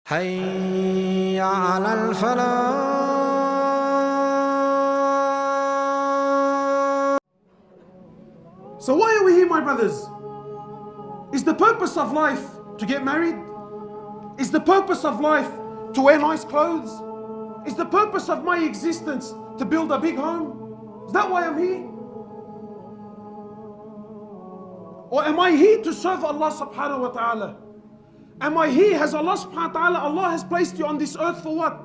حي على الفلاح. So why are we here, my brothers? Is the purpose of life to get married? Is the purpose of life to wear nice clothes? Is the purpose of my existence to build a big home? Is that why I'm here? Or am I here to serve Allah subhanahu wa ta'ala? Am I here? Has Allah subhanahu wa ta'ala, Allah has placed you on this earth for what?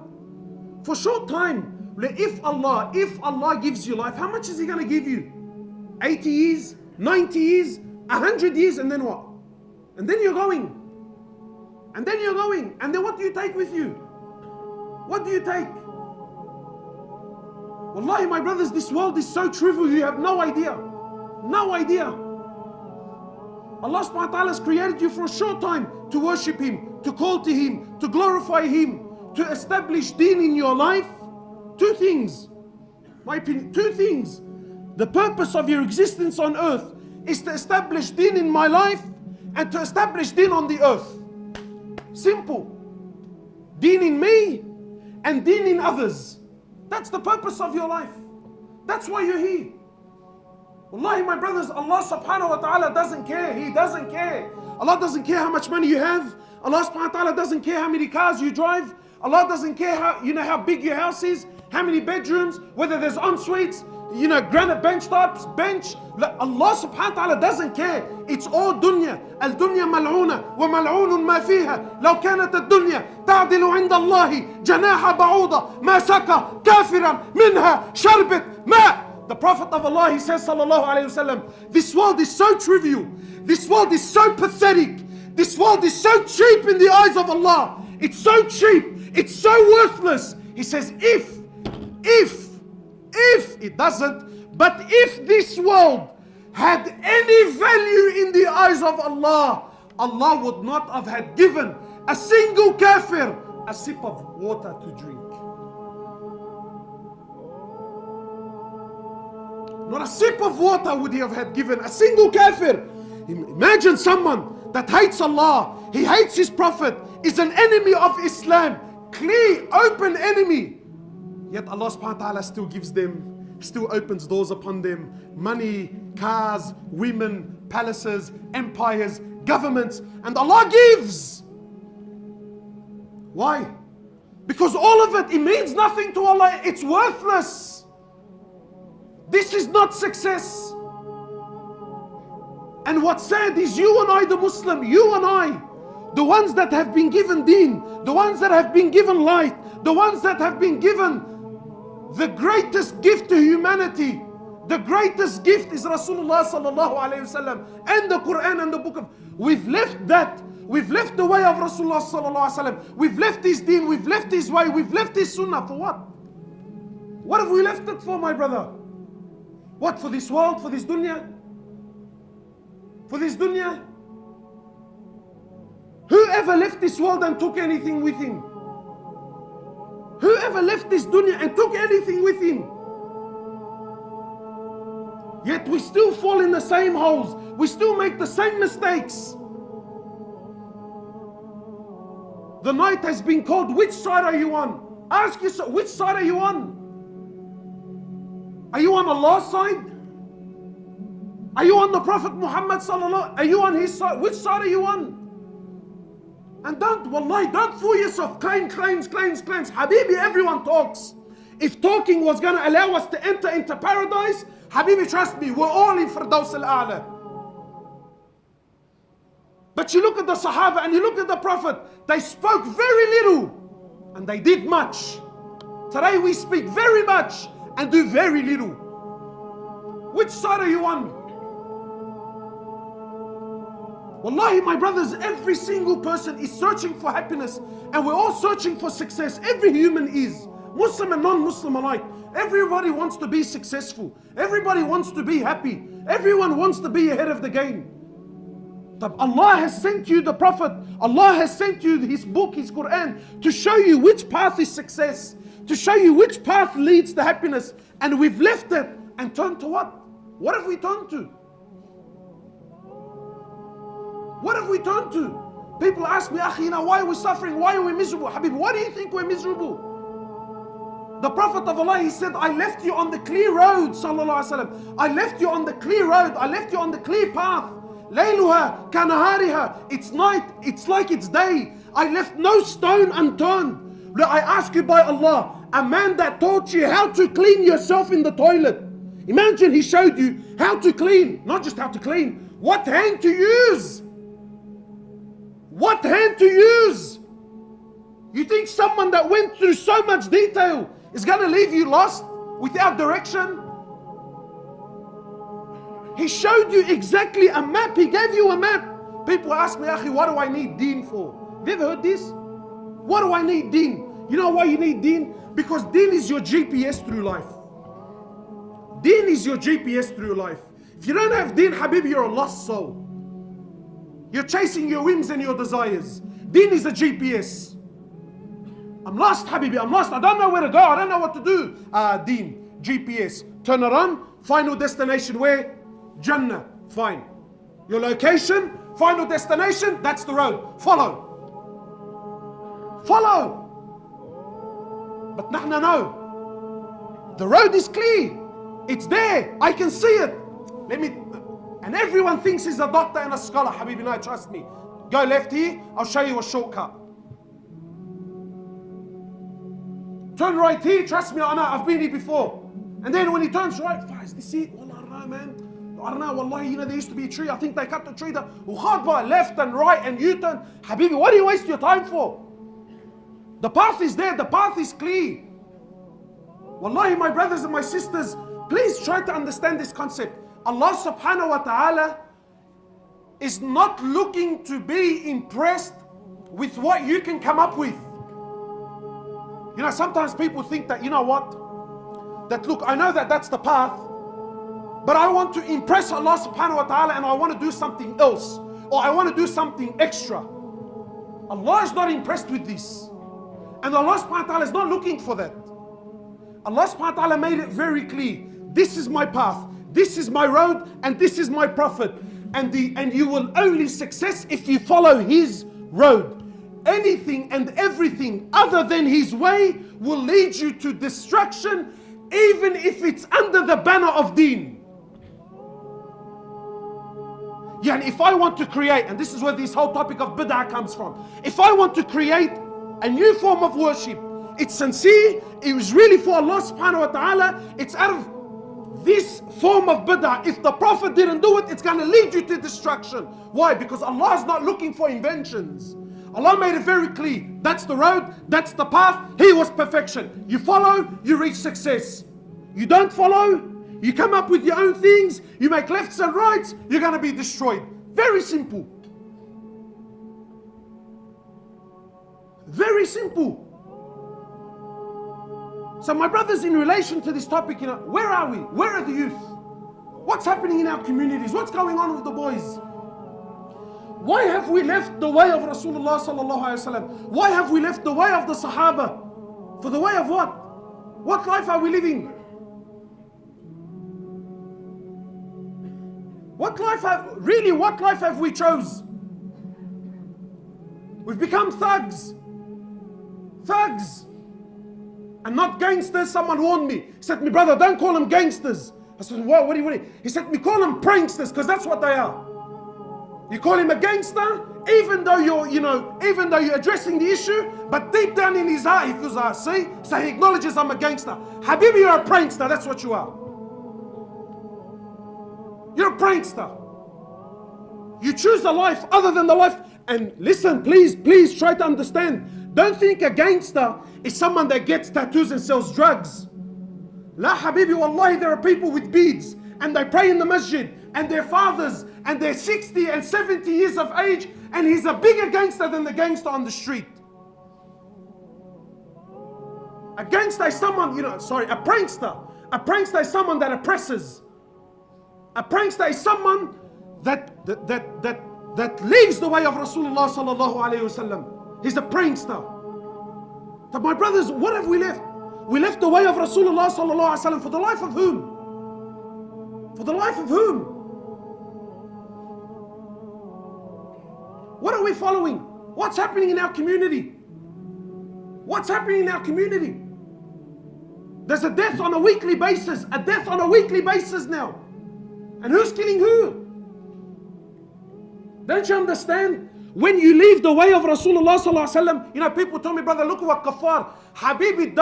For short time. If Allah gives you life, how much is He going to give you? 80 years, 90 years, 100 years, and then what? And then you're going. And then you're going. And then what do you take with you? What do you take? Wallahi, my brothers, this world is so trivial, you have no idea. No idea. Allah subhanahu wa ta'ala has created you for a short time to worship Him, to call to Him, to glorify Him, to establish deen in your life. Two things. My opinion, two things. The purpose of your existence on earth is to establish deen in my life and to establish deen on the earth. Simple. Deen in me and deen in others. That's the purpose of your life. That's why you're here. Wallahi, my brothers, Allah subhanahu wa ta'ala doesn't care. He doesn't care. Allah doesn't care how much money you have. Allah subhanahu wa ta'ala doesn't care how many cars you drive. Allah doesn't care how big your house is, how many bedrooms, whether there's en-suites, granite bench tops, bench. Allah subhanahu wa ta'ala doesn't care. It's all dunya. Al-dunya mal'una wa mal'unun ma fiha. Law kanat ad-dunya ta'dilu 'inda Allahi janaha ba'uda ma saka kafiran minha sharbet ma. The Prophet of Allah, he says, sallallahu alayhi wasallam, this world is so trivial. This world is so pathetic. This world is so cheap in the eyes of Allah. It's so cheap. It's so worthless. He says, if it doesn't, but if this world had any value in the eyes of Allah, Allah would not have had given a single kafir a sip of water to drink. Not a sip of water would He have had given a single kafir. Imagine someone that hates Allah, he hates His Prophet, is an enemy of Islam, clear, open enemy. Yet Allah subhanahu wa ta'ala still gives them, still opens doors upon them, money, cars, women, palaces, empires, governments, and Allah gives. Why? Because all of it means nothing to Allah. It's worthless. This is not success. And what's sad is you and I, the Muslim, you and I, the ones that have been given deen, the ones that have been given light, the ones that have been given the greatest gift to humanity. The greatest gift is Rasulullah sallallahu alayhi wasallam and the Quran and the book of. We've left that. We've left the way of Rasulullah sallallahu alayhi wasallam. We've left His deen. We've left His way. We've left His sunnah. For what? What have we left it for, my brother? What, for this world? For this dunya? For this dunya? Whoever left this world and took anything with him? Whoever left this dunya and took anything with him? Yet we still fall in the same holes. We still make the same mistakes. The night has been called. Which side are you on? Ask yourself, which side are you on? Are you on Allah's side? Are you on the Prophet Mohammad sallallahu? Are you on his side? Which side are you on? And don't fool yourself. Claims. Habibi, everyone talks. If talking was going to allow us to enter into paradise, Habibi, trust me, we're all in Firdaus al-A'la. But you look at the Sahaba and you look at the Prophet, they spoke very little and they did much. Today we speak very much and do very little. Which side are you on? Wallahi, my brothers, every single person is searching for happiness and we're all searching for success. Every human is, Muslim and non-Muslim alike. Everybody wants to be successful. Everybody wants to be happy. Everyone wants to be ahead of the game. But Allah has sent you the Prophet. Allah has sent you His book, His Quran, to show you which path is success, to show you which path leads to happiness. And we've left it and turned to what? What have we turned to? What have we turned to? People ask me, Akhi, why are we suffering? Why are we miserable? Habib, why do you think we're miserable? The Prophet of Allah, he said, I left you on the clear road, sallallahu alaihi wasallam. I left you on the clear road. I left you on the clear path. Layluha kanahariha. It's night, it's like it's day. I left no stone unturned. I ask you by Allah, a man that taught you how to clean yourself in the toilet. Imagine he showed you how to clean, not just how to clean, what hand to use. What hand to use. You think someone that went through so much detail is going to leave you lost without direction? He showed you exactly a map. He gave you a map. People ask me, Akhi, what do I need deen for? Have you ever heard this? What do I need deen? You know why you need deen? Because deen is your GPS through life. Deen is your GPS through life. If you don't have deen, Habibi, you're a lost soul. You're chasing your whims and your desires. Deen is a GPS. I'm lost, Habibi, I'm lost. I don't know where to go. I don't know what to do. Deen, GPS. Turn it on. Final destination where? Jannah. Fine. Your location, final destination, that's the road. Follow. Follow. But nahna no. The road is clear. It's there. I can see it. And everyone thinks he's a doctor and a scholar. Habibi, no, trust me. Go left here, I'll show you a shortcut. Turn right here, trust me, I know, I've been here before. And then when he turns right, is this it? Wallah, I don't know, man. I don't know, wallahi, there used to be a tree. I think they cut the tree down. Left and right and U-turn. Habibi, what do you waste your time for? The path is there, the path is clear. Wallahi, my brothers and my sisters, please try to understand this concept. Allah subhanahu wa ta'ala is not looking to be impressed with what you can come up with. You know, sometimes people think that, you know what? That look, I know that that's the path, but I want to impress Allah subhanahu wa ta'ala and I want to do something else. Or I want to do something extra. Allah is not impressed with this. And Allah subhanahu wa ta'ala is not looking for that. Allah subhanahu wa ta'ala made it very clear. This is my path. This is my road and this is my prophet. And you will only success if you follow his road. Anything and everything other than his way will lead you to destruction, even if it's under the banner of deen. Yeah, and if I want to create, and this is where this whole topic of bid'ah comes from. If I want to create a new form of worship, it's sincere, it was really for Allah subhanahu wa ta'ala, it's out of this form of bid'ah. If the Prophet didn't do it, it's going to lead you to destruction. Why? Because Allah is not looking for inventions. Allah made it very clear. That's the road, that's the path. He was perfection. You follow, you reach success. You don't follow, you come up with your own things, you make lefts and rights, you're going to be destroyed. Very simple. Very simple. So my brothers, in relation to this topic, where are we? Where are the youth? What's happening in our communities? What's going on with the boys? Why have we left the way of Rasulullah sallallahu alaihi wasallam? Why have we left the way of the Sahaba? For the way of what? What life are we living? What life have we chose? We've become thugs. Thugs. And not gangsters. Someone warned me. He said to me, brother, don't call them gangsters. I said, what do you? He said to me, call them pranksters, because that's what they are. You call him a gangster, even though you're addressing the issue, but deep down in his heart, he feels, see? So he acknowledges I'm a gangster. Habibi, you're a prankster, that's what you are. You're a prankster. You choose a life other than the life. And listen, please try to understand. Don't think a gangster is someone that gets tattoos and sells drugs. La habibi, wallahi, there are people with beads and they pray in the masjid and their fathers and they're 60 and 70 years of age and he's a bigger gangster than the gangster on the street. A gangster is someone, a prankster. A prankster is someone that oppresses. A prankster is someone that leaves the way of Rasulullah sallallahu alaihi wasallam. He's a prankster. But my brothers, what have we left? We left the way of Rasulullah sallallahu alaihi wasallam for the life of whom? For the life of whom? What are we following? What's happening in our community? What's happening in our community? There's a death on a weekly basis. A death on a weekly basis now. And who's killing who? Don't you understand? When you leave the way of Rasulullah sallallahu alaihi wasallam, you know, people tell me, brother, look at what kafar. Habibi,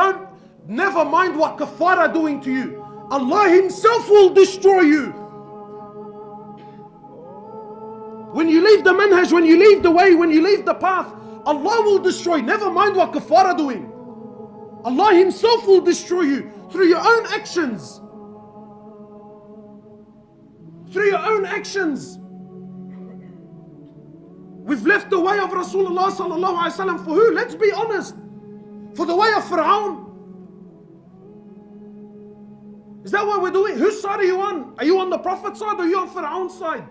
never mind what kafar are doing to you. Allah Himself will destroy you. When you leave the manhaj, when you leave the way, when you leave the path, Allah will destroy. Never mind what kafar are doing. Allah Himself will destroy you through your own actions. Through your own actions. We've left the way of Rasulullah sallallahu alaihi wasallam for who? Let's be honest. For the way of Fir'aun. Is that what we're doing? Whose side are you on? Are you on the Prophet's side or are you on Fir'aun's side?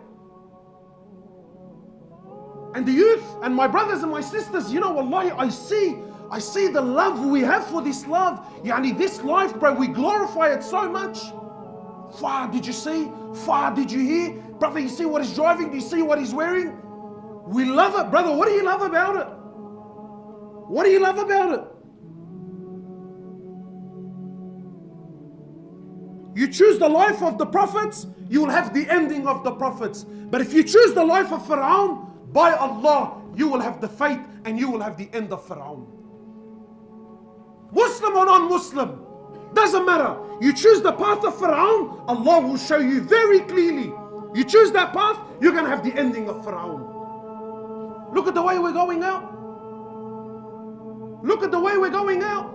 And the youth and my brothers and my sisters, you know, wallahi, I see the love we have for this love. Yani this life, bro, we glorify it so much. Far, did you see? Far, did you hear? Brother, you see what he's driving? Do you see what he's wearing? We love it, brother. What do you love about it? What do you love about it? You choose the life of the prophets, you will have the ending of the prophets. But if you choose the life of Fir'aun, by Allah, you will have the fate and you will have the end of Fir'aun. Muslim or non-Muslim, doesn't matter. You choose the path of Fir'aun, Allah will show you very clearly. You choose that path, you're going to have the ending of Fir'aun. Look at the way we're going out. Look at the way we're going out.